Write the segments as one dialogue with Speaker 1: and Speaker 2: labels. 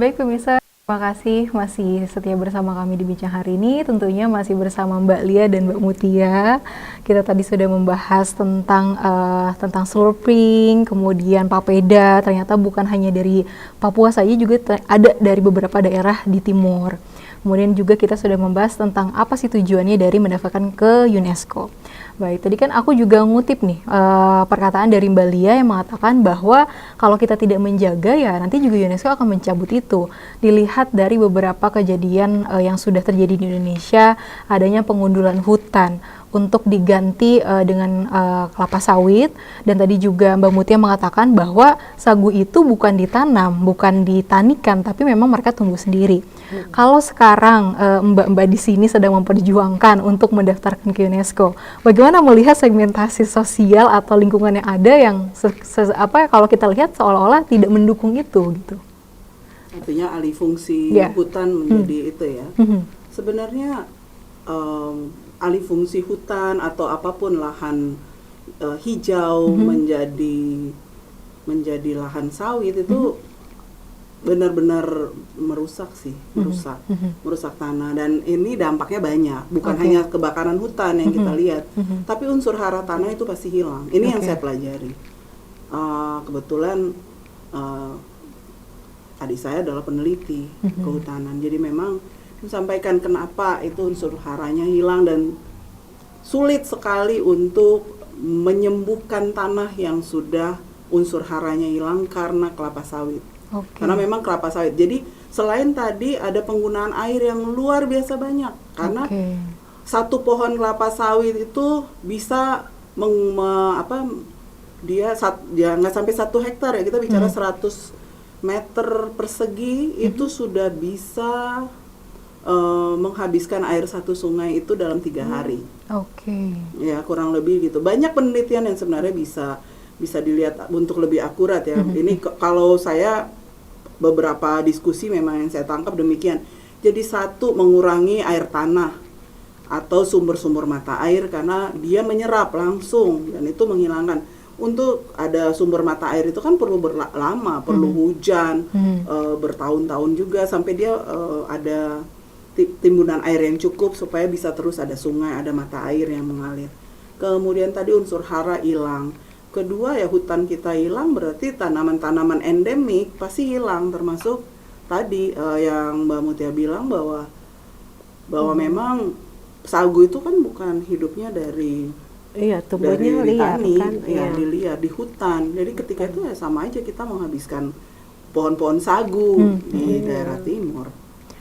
Speaker 1: Baik pemirsa, terima kasih masih setia bersama kami di Bincang hari ini. Tentunya masih bersama Mbak Lia dan Mbak Mutia. Kita tadi sudah membahas tentang slurping, kemudian papeda. Ternyata bukan hanya dari Papua saja, juga ada dari beberapa daerah di timur. Kemudian juga kita sudah membahas tentang apa sih tujuannya dari mendaftarkan ke UNESCO. Baik, tadi kan aku juga ngutip nih perkataan dari Mbak Lia yang mengatakan bahwa kalau kita tidak menjaga ya nanti juga UNESCO akan mencabut itu. Dilihat dari beberapa kejadian yang sudah terjadi di Indonesia, adanya pengundulan hutan untuk diganti dengan kelapa sawit, dan tadi juga Mbak Mutia mengatakan bahwa sagu itu bukan ditanam, bukan ditanikan, tapi memang mereka tumbuh sendiri. Kalau sekarang mbak-mbak di sini sedang memperjuangkan untuk mendaftarkan ke UNESCO, bagaimana melihat segmentasi sosial atau lingkungan yang ada yang kalau kita lihat seolah-olah tidak mendukung itu gitu?
Speaker 2: Artinya alih fungsi hutan menjadi itu ya. Sebenarnya alih fungsi hutan atau apapun lahan hijau menjadi lahan sawit itu benar-benar merusak tanah, dan ini dampaknya banyak, bukan hanya kebakaran hutan yang kita lihat, tapi unsur hara tanah itu pasti hilang. Ini yang saya pelajari. Kebetulan adik saya adalah peneliti kehutanan, jadi memang menyampaikan kenapa itu unsur haranya hilang dan sulit sekali untuk menyembuhkan tanah yang sudah unsur haranya hilang karena kelapa sawit. Karena memang kelapa sawit. Jadi selain tadi ada penggunaan air yang luar biasa banyak, karena satu pohon kelapa sawit itu bisa dia nggak sampai 1 hektar ya, kita bicara 100 meter persegi itu sudah bisa menghabiskan air satu sungai itu dalam 3 hari. Ya kurang lebih gitu. Banyak penelitian yang sebenarnya bisa dilihat untuk lebih akurat ya. Ini kalau saya beberapa diskusi memang yang saya tangkap demikian. Jadi satu, mengurangi air tanah atau sumber-sumber mata air karena dia menyerap langsung dan itu menghilangkan. Untuk ada sumber mata air itu kan perlu lama, perlu hujan, bertahun-tahun juga sampai dia ada timbunan air yang cukup supaya bisa terus ada sungai, ada mata air yang mengalir. Kemudian tadi unsur hara hilang. Kedua ya hutan kita hilang, berarti tanaman-tanaman endemik pasti hilang, termasuk tadi yang Mbak Mutia bilang bahwa memang sagu itu kan bukan hidupnya dari
Speaker 3: tumbuhnya liar kan,
Speaker 2: dilihat di hutan. Jadi ketika itu ya sama aja kita menghabiskan pohon-pohon sagu di daerah timur.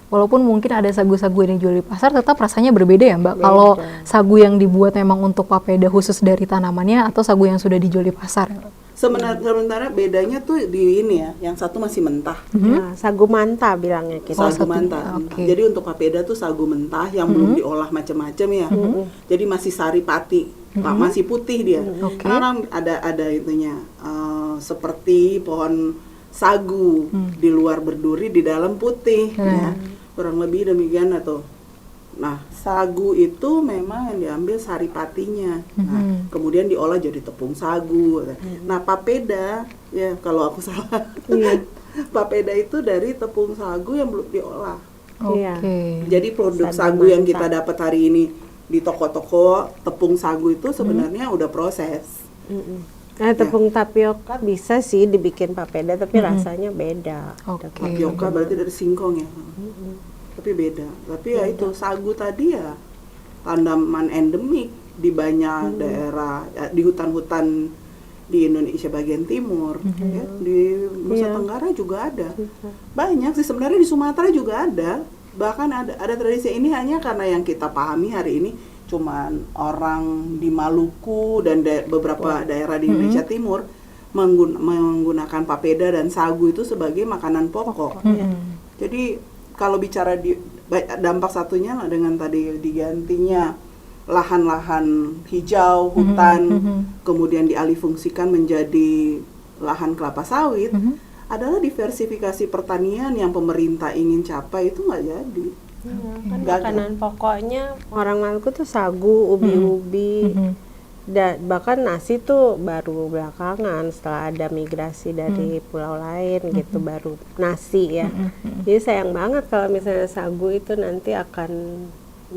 Speaker 1: Walaupun mungkin ada sagu-sagu yang dijual di pasar, tetap rasanya berbeda ya Mbak? Kalau sagu yang dibuat memang untuk papeda khusus dari tanamannya atau sagu yang sudah dijual di pasar?
Speaker 2: Sementara bedanya tuh di ini ya, yang satu masih mentah.
Speaker 3: Sagu manta bilangnya kita.
Speaker 2: Sagu manta. Jadi untuk papeda tuh sagu mentah yang belum diolah macam-macam ya. Jadi masih sari pati, masih putih dia. Sekarang ada itunya, seperti pohon sagu di luar berduri, di dalam putih ya. Kurang lebih demikian atau. Nah, sagu itu memang yang diambil sari patinya. Nah, kemudian diolah jadi tepung sagu. Nah, papeda ya kalau aku salah. Papeda itu dari tepung sagu yang belum diolah. Jadi produk sagu yang kita dapat hari ini di toko-toko tepung sagu itu sebenarnya udah proses.
Speaker 3: Tepung tapioka bisa sih dibikin papeda, tapi rasanya beda.
Speaker 2: Tapioka berarti dari singkong ya. Tapi beda. Tapi ya itu sagu tadi ya tanaman endemik di banyak daerah, di hutan-hutan di Indonesia bagian timur, ya, di Nusa Tenggara juga ada. Banyak sih sebenarnya, di Sumatera juga ada. Bahkan ada tradisi ini hanya karena yang kita pahami hari ini cuman orang di Maluku dan beberapa daerah di Indonesia Timur menggunakan papeda dan sagu itu sebagai makanan pokok. Jadi kalau bicara dampak satunya lah dengan tadi digantinya lahan-lahan hijau, hutan, kemudian dialihfungsikan menjadi lahan kelapa sawit, adalah diversifikasi pertanian yang pemerintah ingin capai itu nggak jadi.
Speaker 3: Kan makanan pokoknya orang Maluku tuh sagu, ubi-ubi, Bahkan nasi tuh baru belakangan setelah ada migrasi dari pulau lain gitu, baru nasi ya. Jadi sayang banget kalau misalnya sagu itu nanti akan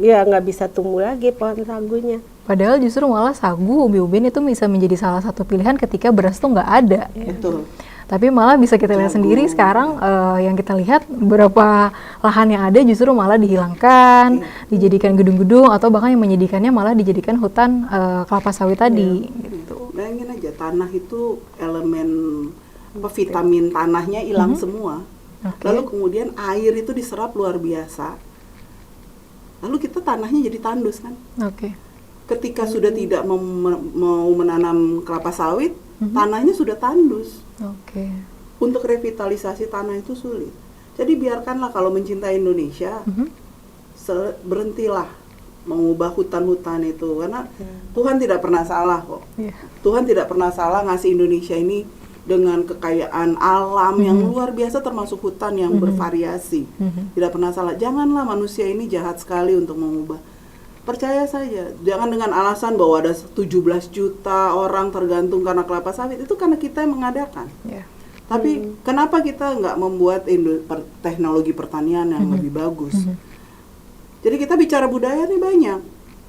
Speaker 3: ya nggak bisa tumbuh lagi pohon sagunya.
Speaker 1: Padahal justru malah sagu, ubi-ubian itu bisa menjadi salah satu pilihan ketika beras tuh nggak ada.
Speaker 2: Betul.
Speaker 1: Tapi malah bisa kita lihat sendiri sekarang yang kita lihat beberapa lahan yang ada justru malah dihilangkan, dijadikan gedung-gedung atau bahkan yang menjadikannya malah dijadikan hutan kelapa sawit tadi. Gitu.
Speaker 2: Bayangin aja tanah itu elemen vitamin tanahnya hilang semua. Lalu kemudian air itu diserap luar biasa. Lalu kita tanahnya jadi tandus kan. Ketika sudah tidak mau menanam kelapa sawit, tanahnya sudah tandus. Untuk revitalisasi tanah itu sulit. Jadi biarkanlah kalau mencintai Indonesia, berhentilah mengubah hutan-hutan itu, karena Tuhan tidak pernah salah kok. Tuhan tidak pernah salah ngasih Indonesia ini dengan kekayaan alam yang luar biasa, termasuk hutan yang bervariasi. Tidak pernah salah. Janganlah manusia ini jahat sekali untuk mengubah. Percaya saja, jangan dengan alasan bahwa ada 17 juta orang tergantung karena kelapa sawit, itu karena kita yang mengadakan. Tapi kenapa kita nggak membuat teknologi pertanian yang lebih bagus? Jadi kita bicara budaya nih banyak.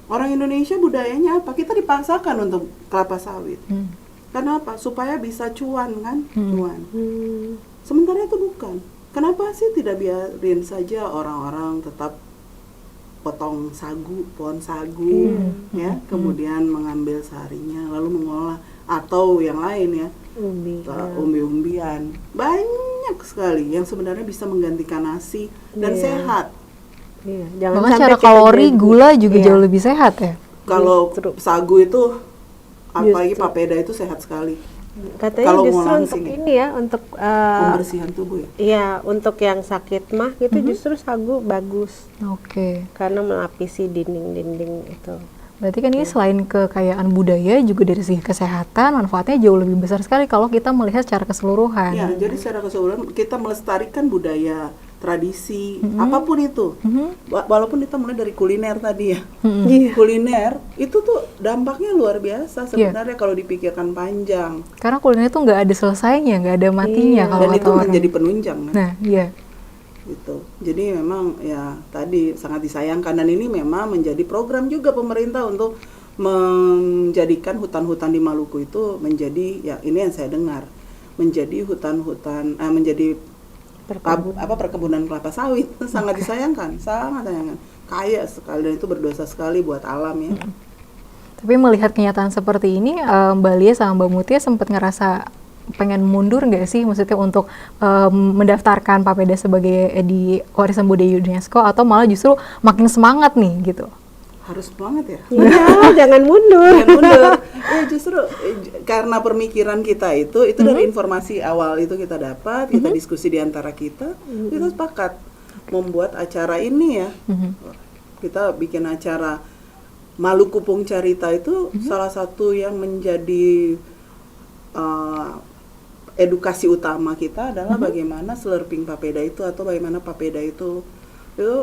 Speaker 2: Orang Indonesia budayanya apa? Kita dipaksakan untuk kelapa sawit. Kenapa? Supaya bisa cuan kan? Cuan. Sementara itu bukan. Kenapa sih tidak biarin saja orang-orang tetap potong sagu, pohon sagu, ya, kemudian mengambil sarinya, lalu mengolah, atau yang lain ya, umbi-umbian, banyak sekali yang sebenarnya bisa menggantikan nasi dan sehat.
Speaker 3: Jangan
Speaker 1: Bahkan
Speaker 3: sampai
Speaker 1: secara
Speaker 3: kita
Speaker 1: kalori,
Speaker 3: jadi-
Speaker 1: gula juga jauh lebih sehat ya.
Speaker 2: Kalau sagu itu, apalagi papeda itu sehat sekali.
Speaker 3: Katanya
Speaker 2: Kalau
Speaker 3: justru
Speaker 2: mau
Speaker 3: untuk
Speaker 2: langsing ya.
Speaker 3: ini ya, untuk
Speaker 2: Pembersihan tubuh ya.
Speaker 3: iya, untuk yang sakit mah itu justru sagu bagus karena melapisi dinding-dinding itu.
Speaker 1: Berarti kan ini selain kekayaan budaya juga dari segi kesehatan manfaatnya jauh lebih besar sekali kalau kita melihat secara keseluruhan.
Speaker 2: Ya, jadi secara keseluruhan kita melestarikan budaya, tradisi, apapun itu. Walaupun kita mulai dari kuliner tadi ya. Kuliner itu tuh dampaknya luar biasa sebenarnya kalau dipikirkan panjang.
Speaker 1: Karena kuliner itu nggak ada selesainya, nggak ada matinya kalau
Speaker 2: Dan
Speaker 1: kata
Speaker 2: itu
Speaker 1: orang.
Speaker 2: menjadi penunjang kan.
Speaker 1: Nah, iya.
Speaker 2: Gitu. Jadi memang ya tadi sangat disayangkan, dan ini memang menjadi program juga pemerintah untuk menjadikan hutan-hutan di Maluku itu menjadi, ya ini yang saya dengar, menjadi hutan-hutan, menjadi perkebunan kelapa sawit. Sangat disayangkan, sangat disayangkan. Kaya sekali dan itu berdosa sekali buat alam ya.
Speaker 1: Tapi melihat kenyataan seperti ini, Mbak Lia sama Mbak Mutia sempat ngerasa pengen mundur nggak sih, maksudnya untuk mendaftarkan papeda sebagai di warisan budaya UNESCO, atau malah justru makin semangat nih gitu?
Speaker 2: Harus banget ya.
Speaker 3: Iya, jangan mundur.
Speaker 2: Jangan mundur. Ya justru karena pemikiran kita itu dari informasi awal itu kita dapat, kita diskusi di antara kita, kita sepakat membuat acara ini ya. Kita bikin acara Maluku Pung Carita itu salah satu yang menjadi edukasi utama kita adalah bagaimana slurping papeda itu, atau bagaimana papeda itu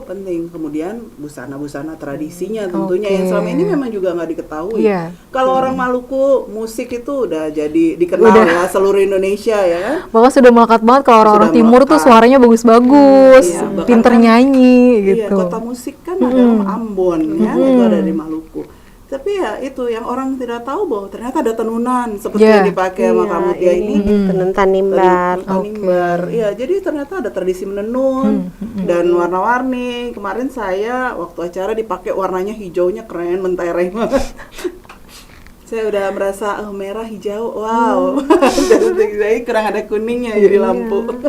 Speaker 2: penting. Kemudian busana-busana tradisinya tentunya yang selama ini memang juga nggak diketahui. Kalau orang Maluku musik itu udah jadi dikenal ya seluruh Indonesia ya kan.
Speaker 1: Bahkan sudah melekat banget kalau orang-orang timur tuh suaranya bagus-bagus, pinter nyanyi gitu.
Speaker 2: Iya, kota musik kan adalah Ambon ya, itu ada di Maluku. Tapi ya itu yang orang tidak tahu bahwa ternyata ada tenunan seperti yang dipakai sama kamu ya ini.
Speaker 3: Tenun tanimbar.
Speaker 2: Tanimbar. Iya, jadi ternyata ada tradisi menenun dan warna-warni. Kemarin saya waktu acara dipakai warnanya hijaunya keren, mentereng banget. Saya udah merasa merah hijau, wow. Jadi kurang ada kuningnya jadi lampu.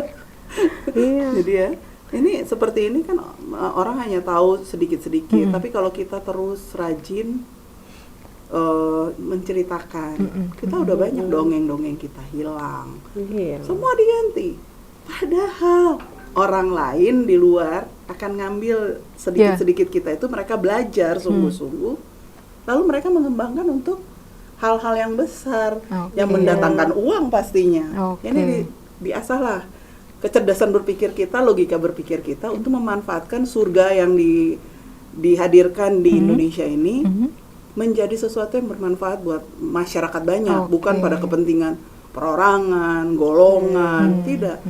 Speaker 2: Jadi ya, ini seperti ini kan orang hanya tahu sedikit-sedikit, tapi kalau kita terus rajin menceritakan, kita udah banyak dongeng-dongeng kita hilang, semua diganti. Padahal orang lain di luar akan ngambil sedikit-sedikit kita itu, mereka belajar sungguh-sungguh, lalu mereka mengembangkan untuk hal-hal yang besar, yang mendatangkan uang pastinya. Ini biasalah kecerdasan berpikir kita, logika berpikir kita untuk memanfaatkan surga yang dihadirkan di Indonesia ini menjadi sesuatu yang bermanfaat buat masyarakat banyak,
Speaker 1: Oke.
Speaker 2: bukan pada kepentingan perorangan, golongan, tidak.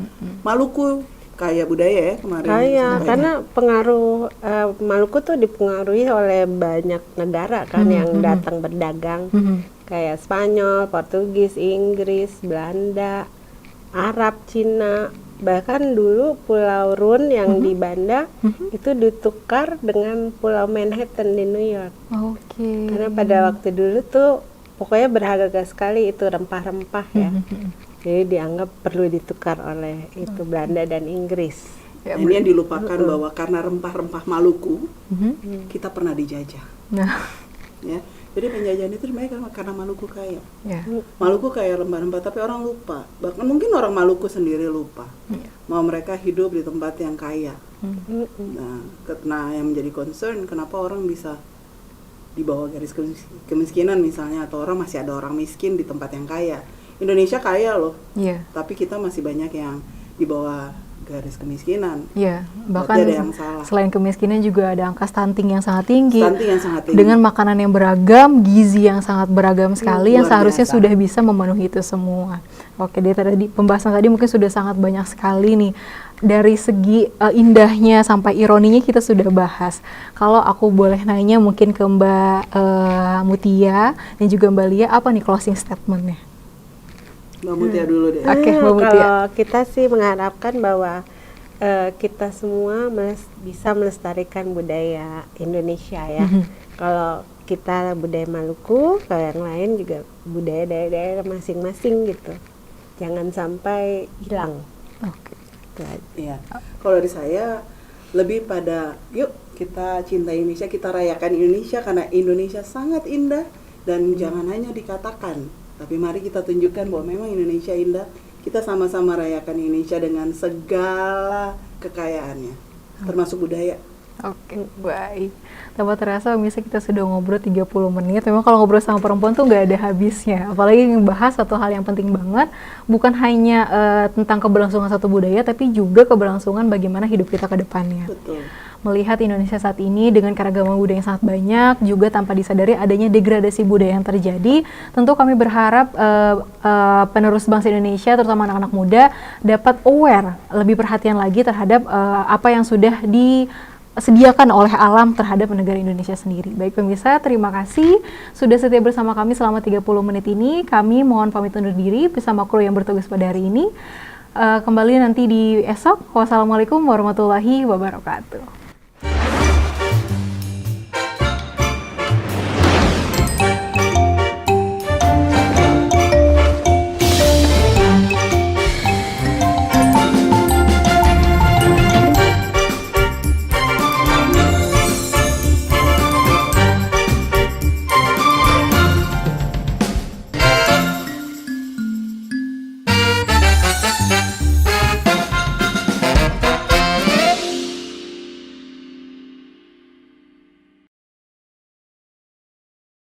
Speaker 2: Maluku kaya budaya ya kemarin.
Speaker 3: Kaya,
Speaker 2: sampaikan.
Speaker 3: karena pengaruh Maluku tuh dipengaruhi oleh banyak negara kan yang datang berdagang, kayak Spanyol, Portugis, Inggris, Belanda, Arab, Cina. Bahkan dulu Pulau Rune yang di Banda itu ditukar dengan Pulau Manhattan di New York.
Speaker 1: Oke.
Speaker 3: Karena pada waktu dulu tuh pokoknya berharga sekali itu rempah-rempah ya. Jadi dianggap perlu ditukar oleh itu Belanda dan Inggris.
Speaker 1: Ya,
Speaker 2: Ini yang dilupakan bahwa karena rempah-rempah Maluku kita pernah dijajah,
Speaker 1: Nah,
Speaker 2: ya. Jadi penjajahan itu sebenarnya karena Maluku kaya.
Speaker 1: ya.
Speaker 2: Maluku kaya rempah-rempah, tapi orang lupa. Bahkan mungkin orang Maluku sendiri lupa. Mau mereka hidup di tempat yang kaya. Nah, yang menjadi concern kenapa orang bisa di bawah garis kemiskinan misalnya, atau orang masih ada orang miskin di tempat yang kaya. Indonesia kaya loh,
Speaker 1: Iya.
Speaker 2: tapi kita masih banyak yang di bawah garis kemiskinan.
Speaker 1: Iya,
Speaker 2: Berarti
Speaker 1: bahkan
Speaker 2: ada yang salah.
Speaker 1: selain kemiskinan juga ada angka stunting yang sangat tinggi.
Speaker 2: Stunting yang sangat tinggi.
Speaker 1: Dengan makanan yang beragam, gizi yang sangat beragam sekali, yang
Speaker 2: luar
Speaker 1: seharusnya
Speaker 2: biasa.
Speaker 1: sudah bisa memenuhi itu semua. Oke, dari tadi pembahasan tadi mungkin sudah sangat banyak sekali nih. Dari segi indahnya sampai ironinya kita sudah bahas. Kalau aku boleh nanya mungkin ke Mbak Mutia dan juga Mbak Lia, apa nih closing statement-nya?
Speaker 2: Mbak Mutia dulu deh.
Speaker 1: Oke, Mbak Mutia.
Speaker 3: Kalau kita sih mengharapkan bahwa kita semua bisa melestarikan budaya Indonesia ya. Kalau kita budaya Maluku, kalau yang lain juga budaya daerah masing-masing gitu. Jangan sampai hilang.
Speaker 1: Oke.
Speaker 3: Itu aja.
Speaker 2: Iya. Kalau dari saya lebih pada yuk kita cintai Indonesia, kita rayakan Indonesia karena Indonesia sangat indah dan jangan hanya dikatakan, tapi mari kita tunjukkan bahwa memang Indonesia indah. Kita sama-sama rayakan Indonesia dengan segala kekayaannya, termasuk budaya.
Speaker 1: Oke, baik. Tanpa terasa misalnya kita sudah ngobrol 30 menit. Memang kalau ngobrol sama perempuan tuh nggak ada habisnya. Apalagi ngebahas satu hal yang penting banget, bukan hanya tentang keberlangsungan satu budaya, tapi juga keberlangsungan bagaimana hidup kita ke depannya.
Speaker 2: Betul.
Speaker 1: Melihat Indonesia saat ini dengan keragaman budaya yang sangat banyak, juga tanpa disadari adanya degradasi budaya yang terjadi. Tentu kami berharap penerus bangsa Indonesia, terutama anak-anak muda, dapat aware, lebih perhatian lagi terhadap apa yang sudah disediakan oleh alam terhadap negara Indonesia sendiri. Baik pemirsa, terima kasih sudah setia bersama kami selama 30 menit ini. Kami mohon pamit undur diri bersama kru yang bertugas pada hari ini. Kembali nanti di esok. Wassalamualaikum warahmatullahi wabarakatuh.